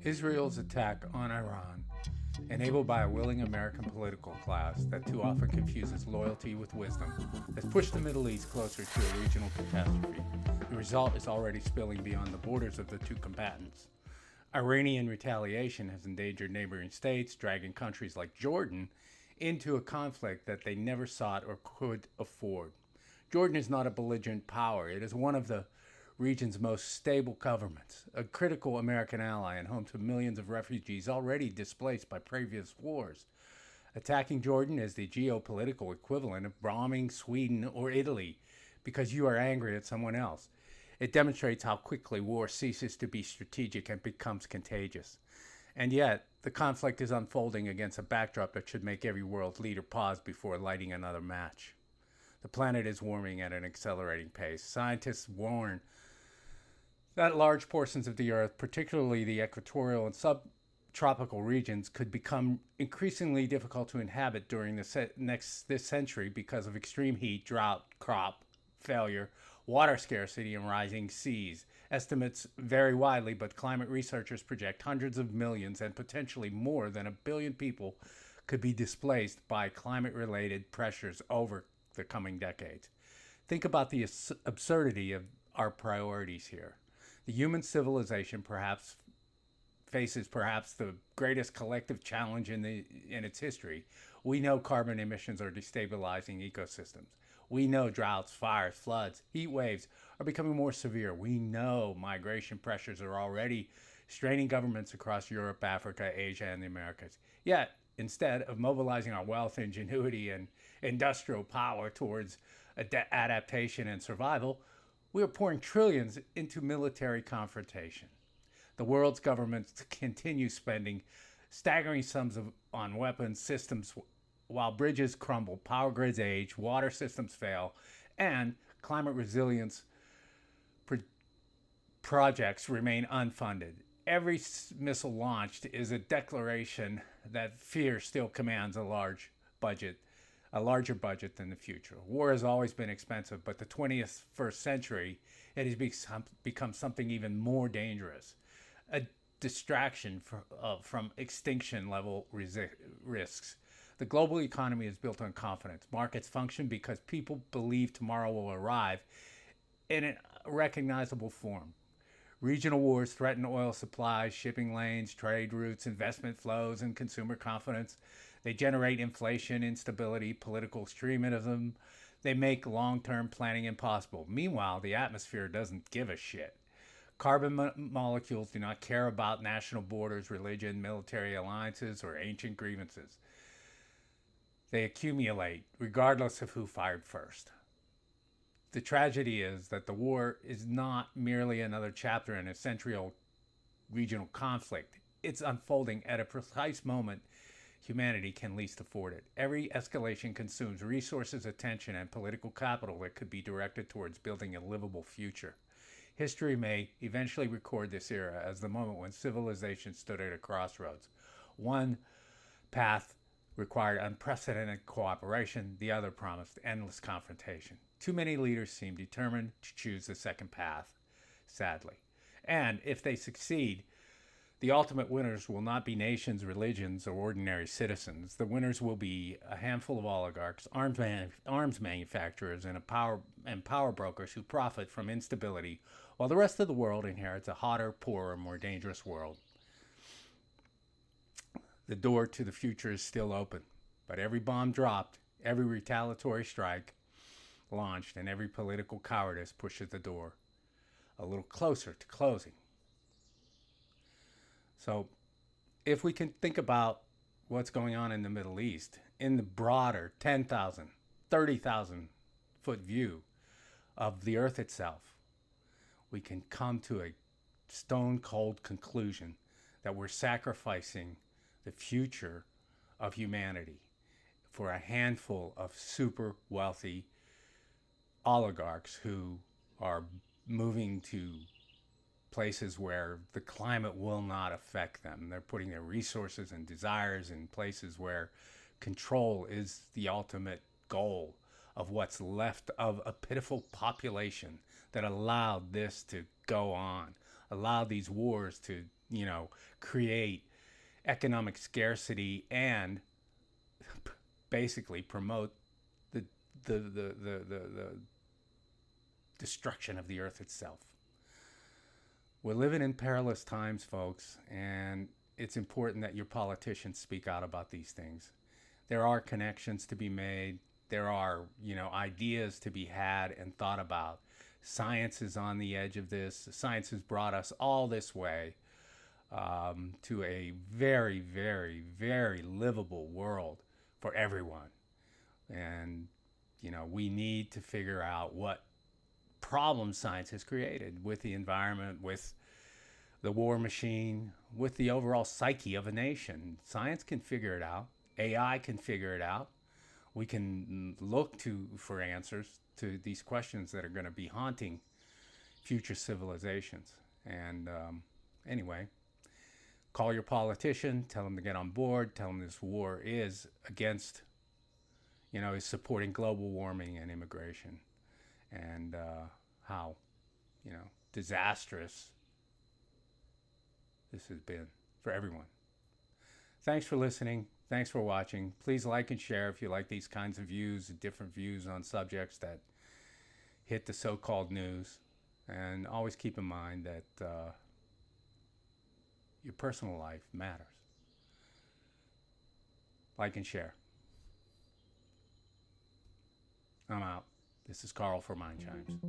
Israel's attack on Iran, enabled by a willing American political class that too often confuses loyalty with wisdom, has pushed the Middle East closer to a regional catastrophe. The result is already spilling beyond the borders of the two combatants. Iranian retaliation has endangered neighboring states, dragging countries like Jordan into a conflict that they never sought or could afford. Jordan is not a belligerent power. It is one of the region's most stable governments, a critical American ally and home to millions of refugees already displaced by previous wars. Attacking Jordan is the geopolitical equivalent of bombing Sweden or Italy because you are angry at someone else. It demonstrates how quickly war ceases to be strategic and becomes contagious. And yet, the conflict is unfolding against a backdrop that should make every world leader pause before lighting another match. The planet is warming at an accelerating pace. Scientists warn that large portions of the Earth, particularly the equatorial and subtropical regions, could become increasingly difficult to inhabit during this century because of extreme heat, drought, crop failure, water scarcity, and rising seas. Estimates vary widely, but climate researchers project hundreds of millions and potentially more than 1 billion people could be displaced by climate-related pressures over the coming decades. Think about the absurdity of our priorities here. The human civilization faces the greatest collective challenge in its history. We know carbon emissions are destabilizing ecosystems. We know droughts, fires, floods, heat waves are becoming more severe. We know migration pressures are already straining governments across Europe, Africa, Asia, and the Americas. Yet, instead of mobilizing our wealth, ingenuity, and industrial power towards adaptation and survival, we are pouring trillions into military confrontation. The world's governments continue spending staggering sums on weapons systems while bridges crumble, power grids age, water systems fail, and climate resilience projects remain unfunded. Every missile launched is a declaration that fear still commands a larger budget than the future. War has always been expensive, but the 21st century, it has become something even more dangerous. A distraction from extinction-level risks. The global economy is built on confidence. Markets function because people believe tomorrow will arrive in a recognizable form. Regional wars threaten oil supplies, shipping lanes, trade routes, investment flows, and consumer confidence. They generate inflation, instability, political extremism. They make long-term planning impossible. Meanwhile, the atmosphere doesn't give a shit. Carbon molecules do not care about national borders, religion, military alliances, or ancient grievances. They accumulate, regardless of who fired first. The tragedy is that the war is not merely another chapter in a century-old regional conflict. It's unfolding at a precise moment humanity can least afford it. Every escalation consumes resources, attention, and political capital that could be directed towards building a livable future. History may eventually record this era as the moment when civilization stood at a crossroads. One path required unprecedented cooperation, the other promised endless confrontation. Too many leaders seem determined to choose the second path, sadly. And if they succeed, the ultimate winners will not be nations, religions, or ordinary citizens. The winners will be a handful of oligarchs, arms manufacturers, and power brokers who profit from instability, while the rest of the world inherits a hotter, poorer, more dangerous world. The door to the future is still open, but every bomb dropped, every retaliatory strike launched, and every political cowardice pushes the door a little closer to closing. So, if we can think about what's going on in the Middle East in the broader 10,000, 30,000 foot view of the earth itself, we can come to a stone cold conclusion that we're sacrificing the future of humanity for a handful of super wealthy oligarchs who are moving to places where the climate will not affect them. They're putting their resources and desires in places where control is the ultimate goal of what's left of a pitiful population that allowed this to go on, allowed these wars to, create economic scarcity and basically promote the destruction of the earth itself. We're living in perilous times, folks, and it's important that your politicians speak out about these things. There are connections to be made. There are, ideas to be had and thought about. Science is on the edge of this. Science has brought us all this way to a very, very, very livable world for everyone. And, we need to figure out what problems science has created with the environment, with the war machine, with the overall psyche of a nation. Science can figure it out. AI can figure it out. We can look for answers to these questions that are going to be haunting future civilizations. And anyway, call your politician, tell them to get on board, tell them this war is against, is supporting global warming and immigration, and how, disastrous this has been for everyone. Thanks for listening. Thanks for watching. Please like and share if you like these kinds of views, different views on subjects that hit the so-called news. And always keep in mind that your personal life matters. Like and share. I'm out. This is Carl for Mind Chimes.